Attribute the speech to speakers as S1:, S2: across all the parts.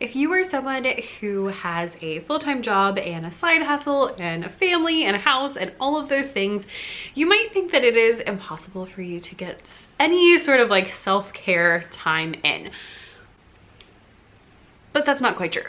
S1: If you are someone who has a full-time job and a side hustle and a family and a house and all of those things, you might think that it is impossible for you to get any sort of like self-care time in. But that's not quite true.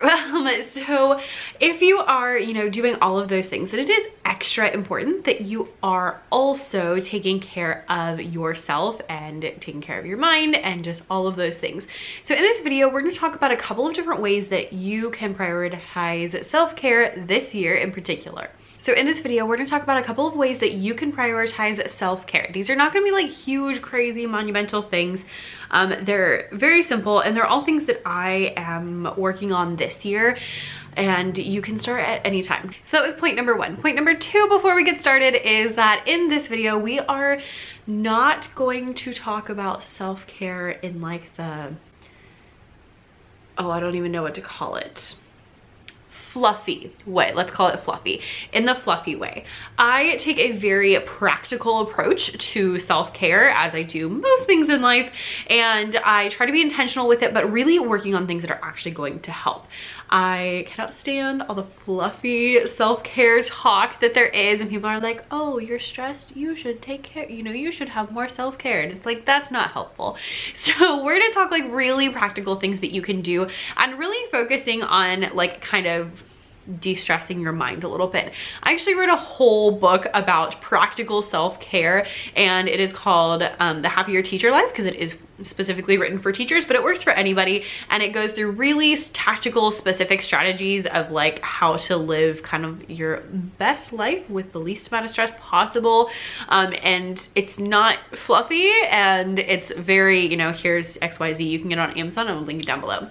S1: So if you are, doing all of those things, then it is extra important that you are also taking care of yourself and taking care of your mind and just all of those things. So in this video, we're going to talk about a couple of different ways that you can prioritize self-care this year in particular. So in this video, we're going to talk about a couple of ways that you can prioritize self-care. These are not going to be like huge, crazy, monumental things. They're very simple, and they're all things that I am working on this year, and you can start at any time. So that was point number one. Point number two before we get started is that in this video, we are not going to talk about self-care in like the, I don't even know what to call it, fluffy way. Let's call it fluffy. In the fluffy way. I take a very practical approach to self-care, as I do most things in life, and I try to be intentional with it, but really working on things that are actually going to help. I cannot stand all the fluffy self-care talk that there is, and people are like, oh, you're stressed, you should take care, you should have more self-care, and it's like, that's not helpful. So we're gonna talk like really practical things that you can do and really focusing on like kind of de-stressing your mind a little bit. I actually wrote a whole book about practical self-care, and it is called The Happier Teacher Life, because it is specifically written for teachers, but it works for anybody, and it goes through really tactical, specific strategies of like how to live kind of your best life with the least amount of stress possible. And it's not fluffy, and it's very, here's XYZ. You can get it on Amazon. I will link it down below.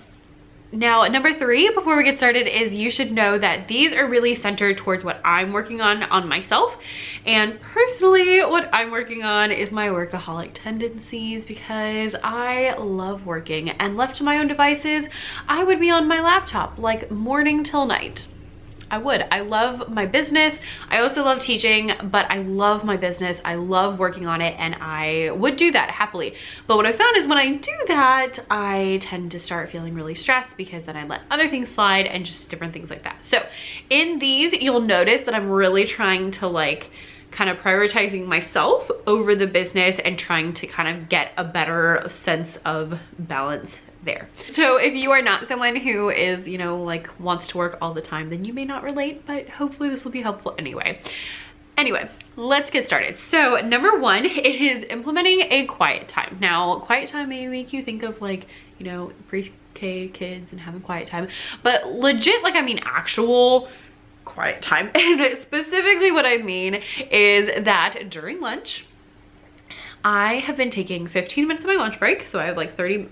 S1: Now, number three, before we get started, is you should know that these are really centered towards what I'm working on myself. And personally, what I'm working on is my workaholic tendencies, because I love working, and left to my own devices, I would be on my laptop like morning till night. I would. I love my business. I also love teaching, but I love my business. I love working on it, and I would do that happily. But what I found is when I do that, I tend to start feeling really stressed, because then I let other things slide and just different things like that. So in these, you'll notice that I'm really trying to like kind of prioritizing myself over the business and trying to kind of get a better sense of balance there. So if you are not someone who is, like wants to work all the time, then you may not relate, but hopefully this will be helpful anyway. Anyway, let's get started. So number one is implementing a quiet time. Now, quiet time may make you think of like, pre-K kids and having quiet time, but legit, like, I mean actual quiet time. And specifically what I mean is that during lunch, I have been taking 15 minutes of my lunch break. So I have like 30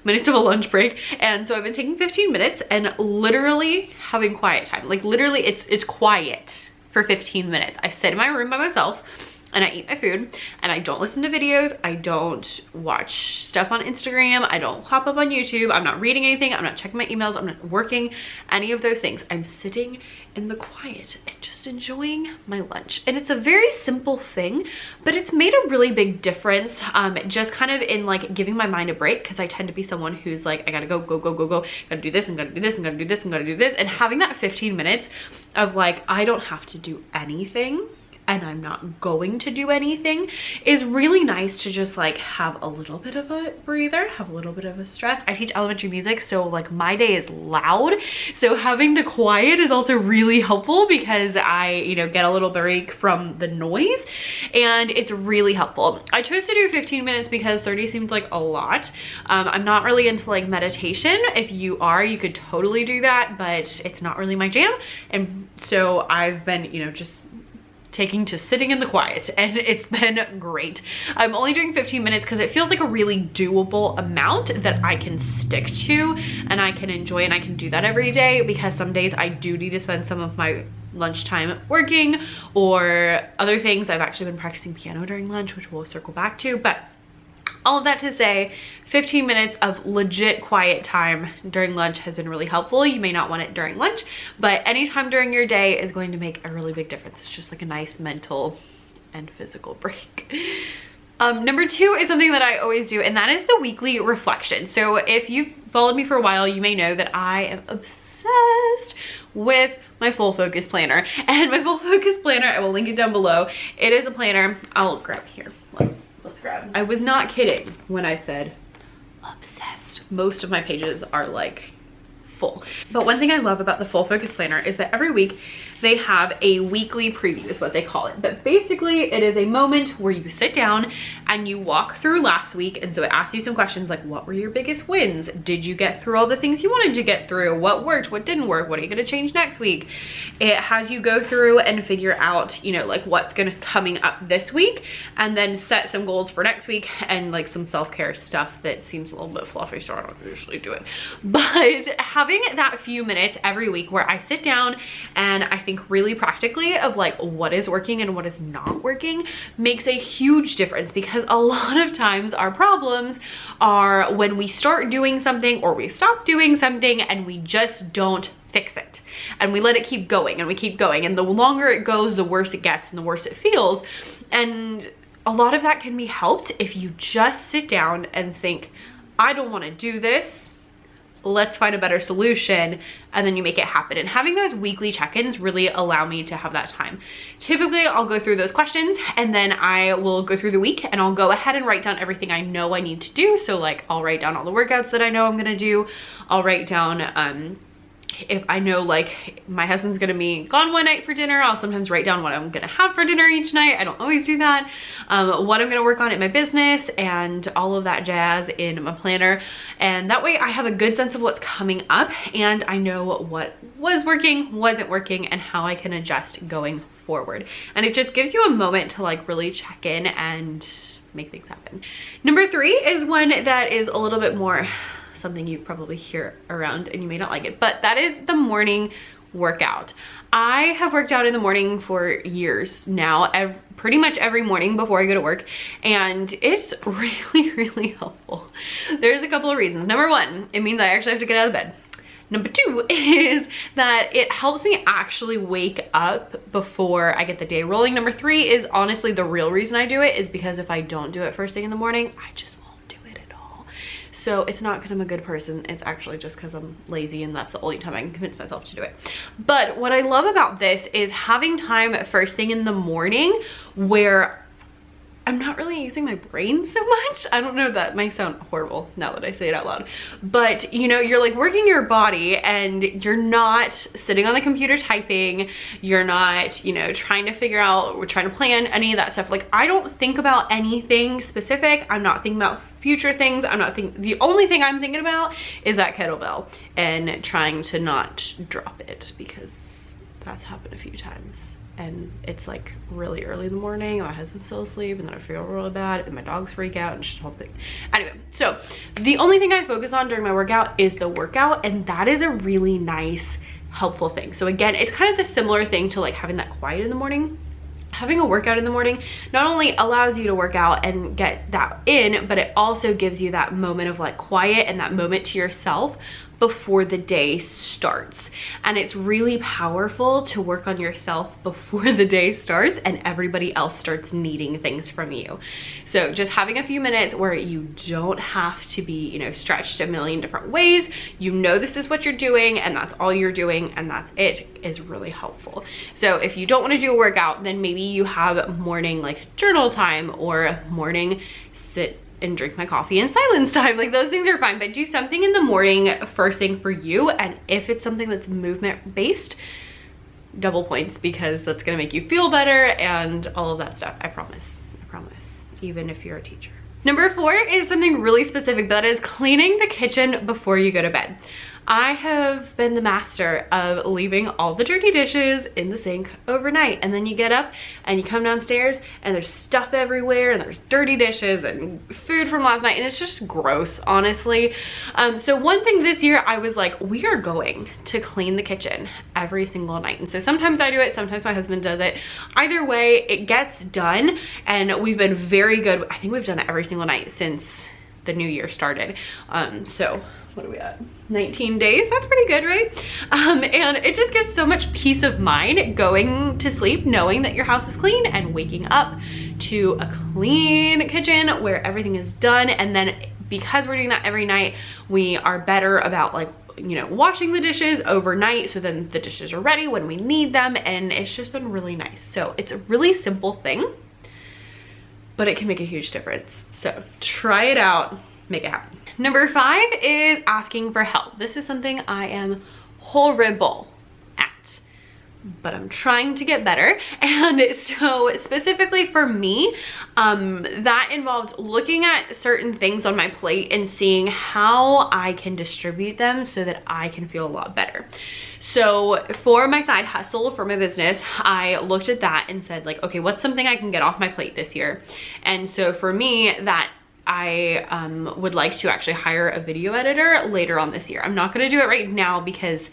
S1: minutes of a lunch break, and so I've been taking 15 minutes and literally having quiet time. Like literally it's quiet for 15 minutes. I sit in my room by myself and I eat my food, and I don't listen to videos, I don't watch stuff on Instagram, I don't hop up on YouTube, I'm not reading anything, I'm not checking my emails, I'm not working any of those things. I'm sitting in the quiet and just enjoying my lunch. And it's a very simple thing, but it's made a really big difference, just kind of in like giving my mind a break, because I tend to be someone who's like, I gotta go, gotta do this, and gotta do this, and gotta do this, and gotta do this. And having that 15 minutes of like, I don't have to do anything, and I'm not going to do anything, is really nice to just like have a little bit of a breather, have a little bit of a stress. I teach elementary music, so like my day is loud. So having the quiet is also really helpful, because I, get a little break from the noise, and it's really helpful. I chose to do 15 minutes because 30 seemed like a lot. I'm not really into like meditation. If you are, you could totally do that, but it's not really my jam. And so I've been, just taking to sitting in the quiet, and it's been great. I'm only doing 15 minutes because it feels like a really doable amount that I can stick to and I can enjoy, and I can do that every day, because some days I do need to spend some of my lunchtime working or other things. I've actually been practicing piano during lunch, which we'll circle back to, but all of that to say, 15 minutes of legit quiet time during lunch has been really helpful. You may not want it during lunch, but anytime during your day is going to make a really big difference. It's just like a nice mental and physical break. Number 2 is something that I always do, and that is the weekly reflection. So if you've followed me for a while, you may know that I am obsessed with my Full Focus planner. And my Full Focus planner, I will link it down below. It is a planner. I'll grab here. Let's grab. I was not kidding when I said obsessed. Most of my pages are like full. But one thing I love about the Full Focus planner is that every week they have a weekly preview is what they call it. But basically it is a moment where you sit down and you walk through last week. And so it asks you some questions like, what were your biggest wins? Did you get through all the things you wanted to get through? What worked? What didn't work? What are you going to change next week? It has you go through and figure out, you know, like what's going to coming up this week, and then set some goals for next week and like some self-care stuff that seems a little bit fluffy, so I don't usually do it. But having that few minutes every week where I sit down and I think really practically of like what is working and what is not working makes a huge difference, because a lot of times our problems are when we start doing something or we stop doing something and we just don't fix it, and we let it keep going and we keep going, and the longer it goes the worse it gets and the worse it feels. And a lot of that can be helped if you just sit down and think, I don't want to do this, let's find a better solution, and then you make it happen. And having those weekly check-ins really allow me to have that time. Typically I'll go through those questions and then I will go through the week and I'll go ahead and write down everything I know I need to do. So like I'll write down all the workouts that I know I'm gonna do. I'll write down if I know like my husband's gonna be gone one night for dinner, I'll sometimes write down what I'm gonna have for dinner each night. I don't always do that. What I'm gonna work on in my business and all of that jazz in my planner. And that way I have a good sense of what's coming up and I know what was working, wasn't working, and how I can adjust going forward. And it just gives you a moment to like really check in and make things happen. Number 3 is one that is a little bit more something you probably hear around and you may not like it, but that is the morning workout. I have worked out in the morning for years now, pretty much every morning before I go to work, and it's really helpful. There's a couple of reasons. Number 1, it means I actually have to get out of bed. Number 2 is that it helps me actually wake up before I get the day rolling. Number 3 is honestly the real reason I do it is because if I don't do it first thing in the morning, I just won't do it at all. So it's not because I'm a good person, it's actually just because I'm lazy and that's the only time I can convince myself to do it. But what I love about this is having time first thing in the morning where I'm not really using my brain so much. I don't know, that might sound horrible now that I say it out loud, but you know, you're like working your body and you're not sitting on the computer typing, you're not, you know, trying to figure out, we're trying to plan any of that stuff. Like I don't think about anything specific. I'm not thinking about future things. The only thing I'm thinking about is that kettlebell and trying to not drop it, because that's happened a few times. And it's like really early in the morning, my husband's still asleep, and then I feel really bad and my dogs freak out and just whole thing. Anyway, so the only thing I focus on during my workout is the workout, and that is a really nice, helpful thing. So again, it's kind of the similar thing to like having that quiet in the morning. Having a workout in the morning not only allows you to work out and get that in, but it also gives you that moment of like quiet and that moment to yourself before the day starts. And it's really powerful to work on yourself before the day starts and everybody else starts needing things from you. So just having a few minutes where you don't have to be, you know, stretched a million different ways. You know this is what you're doing and that's all you're doing and that's it, is really helpful. So if you don't want to do a workout, then maybe you have morning like journal time or morning sit and drink my coffee in silence time. Like those things are fine, but do something in the morning first thing for you. And if it's something that's movement based, double points, because that's gonna make you feel better and all of that stuff. I promise, even if you're a teacher. Number 4 is something really specific, that is cleaning the kitchen before you go to bed. I have been the master of leaving all the dirty dishes in the sink overnight, and then you get up and you come downstairs and there's stuff everywhere and there's dirty dishes and food from last night, and it's just gross, honestly. So one thing this year I was like, we are going to clean the kitchen every single night. And so sometimes I do it, sometimes my husband does it. Either way, it gets done, and we've been very good. I think we've done it every single night since the new year started. So what are we at? 19 days, that's pretty good, right? And it just gives so much peace of mind going to sleep knowing that your house is clean and waking up to a clean kitchen where everything is done. And then because we're doing that every night, we are better about like, you know, washing the dishes overnight, so then the dishes are ready when we need them, and it's just been really nice. So it's a really simple thing, but it can make a huge difference. So try it out, make it happen. Number 5 is asking for help. This is something I am horrible at, but I'm trying to get better. And so specifically for me, that involved looking at certain things on my plate and seeing how I can distribute them so that I can feel a lot better. So for my side hustle, for my business, I looked at that and said like, okay, what's something I can get off my plate this year? And so for me, that I would like to actually hire a video editor later on this year. I'm not gonna do it right now because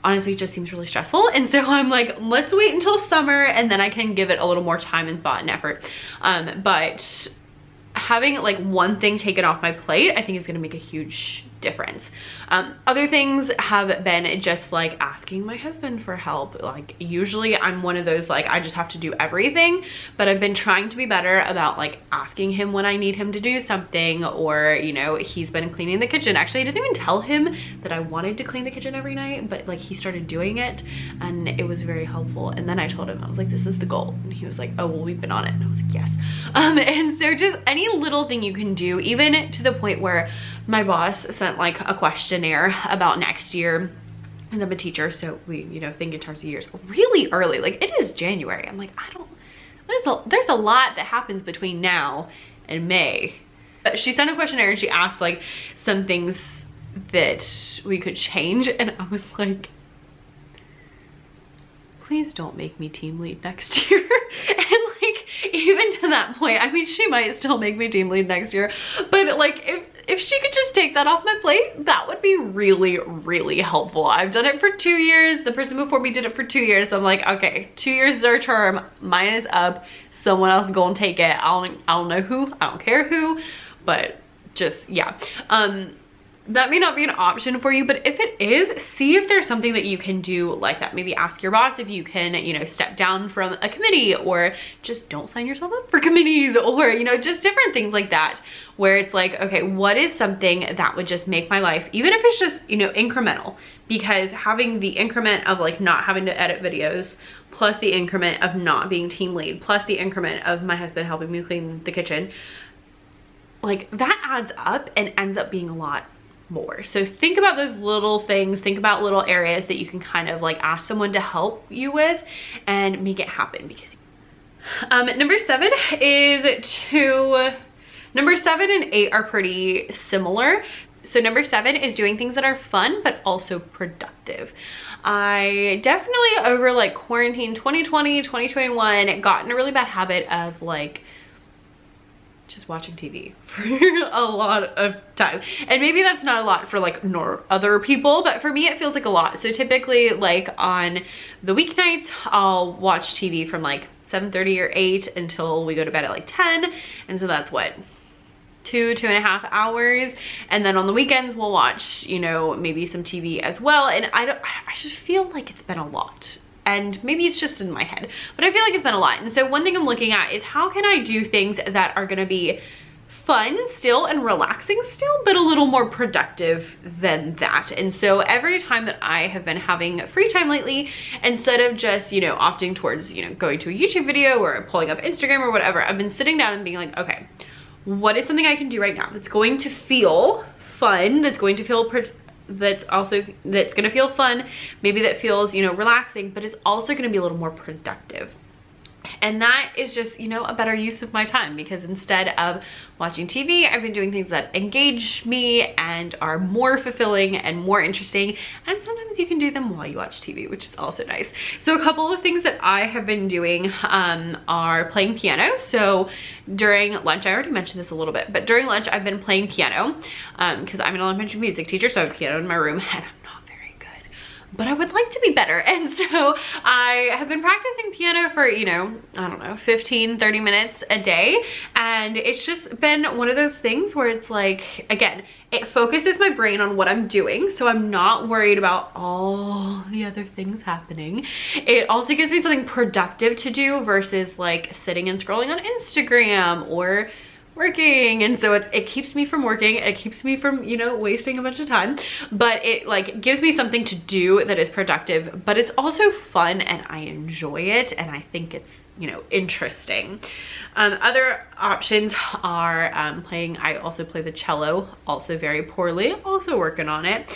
S1: honestly, it just seems really stressful. And so I'm like, let's wait until summer and then I can give it a little more time and thought and effort. But having like one thing taken off my plate, I think is gonna make a huge difference. Other things have been just like asking my husband for help. Like usually I'm one of those like I just have to do everything, but I've been trying to be better about like asking him when I need him to do something, or you know, he's been cleaning the kitchen. Actually, I didn't even tell him that I wanted to clean the kitchen every night, but like he started doing it and it was very helpful. And then I told him, I was like, this is the goal. And he was like, oh, well, we've been on it. And I was like, yes. And so just any little thing you can do, even to the point where my boss sent like a questionnaire about next year, and I'm a teacher, so we, you know, think in terms of years really early. Like it is January. I'm like, there's a lot that happens between now and May. But she sent a questionnaire and she asked like some things that we could change, and I was like, please don't make me team lead next year. And like, even to that point, I mean, she might still make me team lead next year, but like if she could just take that off my plate, that would be really, really helpful. I've done it for 2 years. The person before me did it for 2 years. So I'm like, okay, 2 years is our term. Mine is up. Someone else is gonna take it. I don't know who, I don't care who, but just, yeah. That may not be an option for you, but if it is, see if there's something that you can do like that. Maybe ask your boss if you can, you know, step down from a committee, or just don't sign yourself up for committees, or, you know, just different things like that, where it's like, okay, what is something that would just make my life, even if it's just, you know, incremental, because having the increment of like not having to edit videos, plus the increment of not being team lead, plus the increment of my husband helping me clean the kitchen, like that adds up and ends up being a lot more. So think about those little things, think about little areas that you can kind of like ask someone to help you with and make it happen. Because number 7 and 8 are pretty similar. So number 7 is doing things that are fun but also productive. I definitely over like quarantine 2020, 2021 got in a really bad habit of like just watching TV for a lot of time. And maybe that's not a lot for like other people, but for me it feels like a lot. So typically like on the weeknights, I'll watch TV from like 7:30 or 8 until we go to bed at like 10. And so that's what, 2.5 hours. And then on the weekends we'll watch, you know, maybe some TV as well. And I just feel like it's been a lot. And maybe it's just in my head, but I feel like it's been a lot. And so one thing I'm looking at is how can I do things that are gonna be fun still and relaxing still, but a little more productive than that. And so every time that I have been having free time lately, instead of just, you know, opting towards, you know, going to a YouTube video or pulling up Instagram or whatever, I've been sitting down and being like, okay, what is something I can do right now that's going to feel fun, that's going to feel that's gonna feel fun, maybe that feels, you know, relaxing, but it's also gonna be a little more productive. And that is just, you know, a better use of my time, because instead of watching TV, I've been doing things that engage me and are more fulfilling and more interesting. And sometimes you can do them while you watch TV, which is also nice. So a couple of things that I have been doing are playing piano. So during lunch, I already mentioned this a little bit, but during lunch I've been playing piano because I'm an elementary music teacher, so I have a piano in my room and I'm not very good. but I would like to be better. And so I have been practicing piano for, you know, I don't know, 15, 30 minutes a day. And it's just been one of those things where it's like, again, it focuses my brain on what I'm doing, so I'm not worried about all the other things happening. It also gives me something productive to do versus like sitting and scrolling on Instagram or working. And so it keeps me from working, it keeps me from, you know, wasting a bunch of time, but it like gives me something to do that is productive, but it's also fun and I enjoy it and I think it's, you know, interesting. Other options are playing. I also play the cello, also very poorly, also working on it.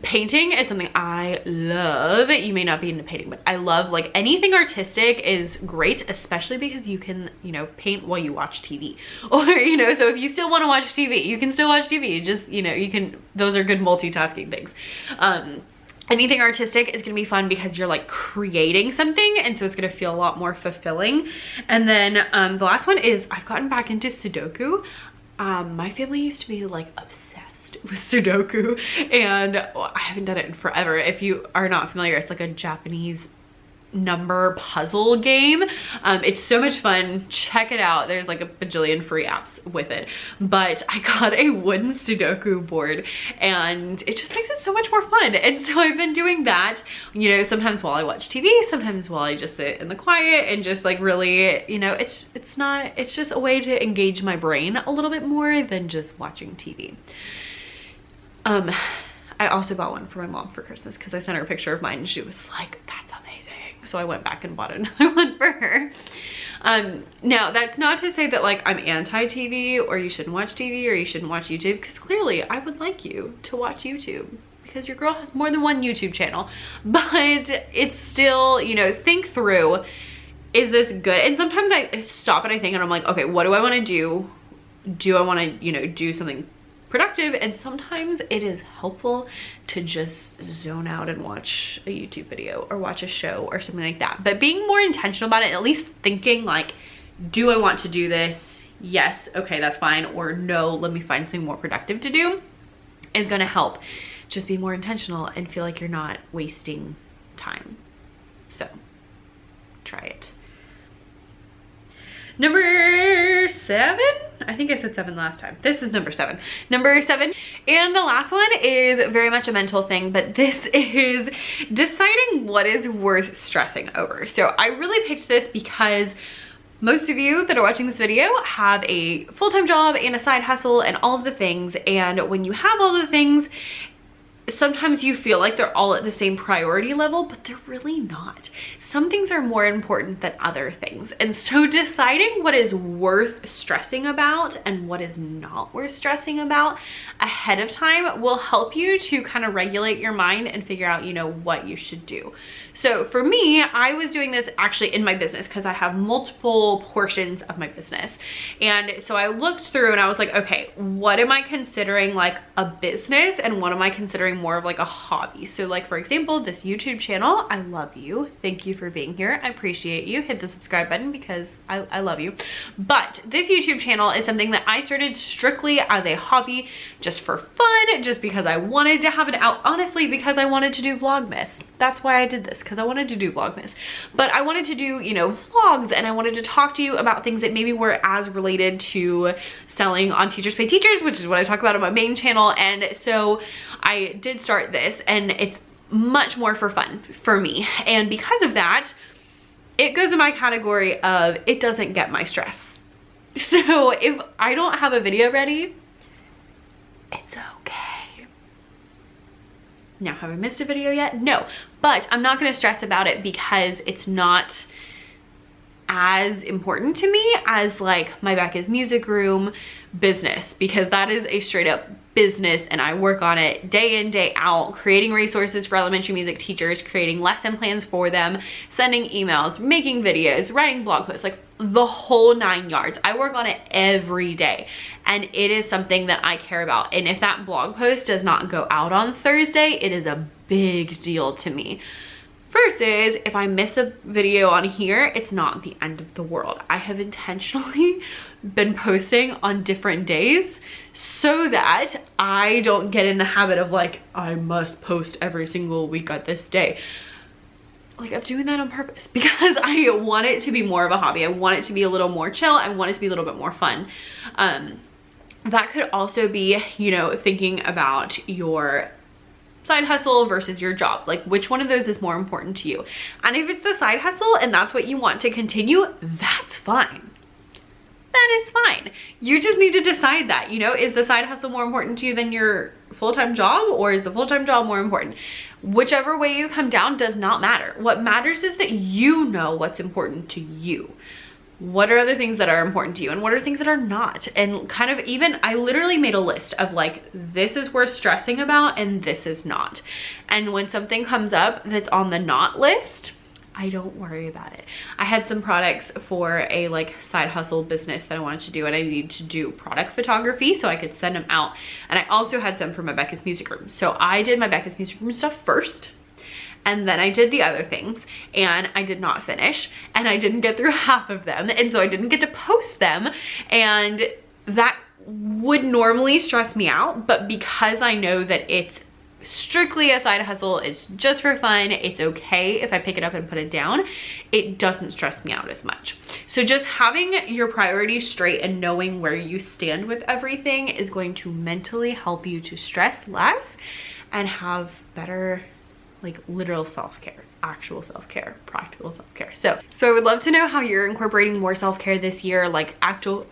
S1: Painting is something I love. You may not be into painting, but I love, like, anything artistic is great, especially because you can, you know, paint while you watch TV, or, you know, so if you still want to watch TV, you can still watch TV. Just, you know, you can, those are good multitasking things. Anything artistic is gonna be fun because you're like creating something, and so it's gonna feel a lot more fulfilling. And then the last one is I've gotten back into Sudoku. My family used to be like obsessed with Sudoku, and I haven't done it in forever. If you are not familiar, it's like a Japanese number puzzle game. It's so much fun. Check it out. There's like a bajillion free apps with it, but I got a wooden Sudoku board and it just makes it so much more fun. And so I've been doing that, you know, sometimes while I watch TV, sometimes while I just sit in the quiet and just like really, you know, it's just a way to engage my brain a little bit more than just watching TV. I also bought one for my mom for Christmas because I sent her a picture of mine and she was like, that's amazing. So I went back and bought another one for her. Now that's not to say that like I'm anti-TV or you shouldn't watch TV or you shouldn't watch YouTube, because clearly I would like you to watch YouTube because your girl has more than one YouTube channel, but it's still, you know, think through, is this good? And sometimes I stop and I think and I'm like, okay, what do I want to do? Do I want to, you know, do something productive? And sometimes it is helpful to just zone out and watch a YouTube video or watch a show or something like that. But being more intentional about it, at least thinking like, do I want to do this? Yes, okay, that's fine. Or no, let me find something more productive to do, is gonna help just be more intentional and feel like you're not wasting time. So try it. Number 7, I think I said 7 last time. This is number 7. Number 7, and the last one is very much a mental thing, but this is deciding what is worth stressing over. So I really picked this because most of you that are watching this video have a full-time job and a side hustle and all of the things, and when you have all the things, sometimes you feel like they're all at the same priority level, but they're really not. Some things are more important than other things. And so deciding what is worth stressing about and what is not worth stressing about ahead of time will help you to kind of regulate your mind and figure out, you know, what you should do. So for me, I was doing this actually in my business because I have multiple portions of my business. And so I looked through and I was like, okay, what am I considering like a business and what am I considering more of like a hobby? So like, for example, this YouTube channel, I love you. Thank you for being here. I appreciate you. Hit the subscribe button because I love you. But this YouTube channel is something that I started strictly as a hobby, just for fun, just because I wanted to have it out, honestly, because I wanted to do Vlogmas. That's why I did this, because I wanted to do Vlogmas. But I wanted to do, you know, vlogs, and I wanted to talk to you about things that maybe were as related to selling on Teachers Pay Teachers, which is what I talk about on my main channel. And so I did start this, and it's much more for fun for me. And because of that, it goes in my category of it doesn't get my stress. So if I don't have a video ready, it's okay. Now, have I missed a video yet? No, but I'm not gonna stress about it because it's not as important to me as like my Becca's Music Room business, because that is a straight up business and I work on it day in, day out, creating resources for elementary music teachers, creating lesson plans for them, sending emails, making videos, writing blog posts, like the whole 9 yards. I work on it every day and it is something that I care about. And if that blog post does not go out on Thursday, it is a big deal to me. Versus if I miss a video on here, it's not the end of the world. I have intentionally been posting on different days so that I don't get in the habit of like, I must post every single week at this day. Like, I'm doing that on purpose because I want it to be more of a hobby. I want it to be a little more chill. I want it to be a little bit more fun. That could also be, you know, thinking about your side hustle versus your job. Like, which one of those is more important to you? And if it's the side hustle and that's what you want to continue, that's fine. That is fine. You just need to decide that, you know, is the side hustle more important to you than your full-time job, or is the full-time job more important? Whichever way you come down does not matter. What matters is that you know what's important to you. What are other things that are important to you and what are things that are not? And kind of even, I literally made a list of like, this is worth stressing about and this is not. And when something comes up that's on the not list, I don't worry about it. I had some products for a like side hustle business that I wanted to do, and I needed to do product photography so I could send them out. And I also had some for my Becca's Music Room. So I did my Becca's Music Room stuff first, and then I did the other things, and I did not finish, and I didn't get through half of them, and so I didn't get to post them, and that would normally stress me out. But because I know that it's strictly a side hustle, it's just for fun, it's okay if I pick it up and put it down, it doesn't stress me out as much. So just having your priorities straight and knowing where you stand with everything is going to mentally help you to stress less and have better, like, literal self-care, actual self-care, practical self-care. So I would love to know how you're incorporating more self-care this year, like actual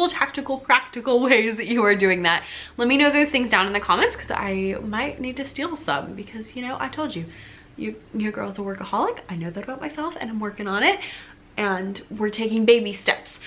S1: tactical, practical ways that you are doing that. Let me know those things down in the comments, because I might need to steal some, because, you know, I told you, your girl's a workaholic. I know that about myself and I'm working on it, and we're taking baby steps.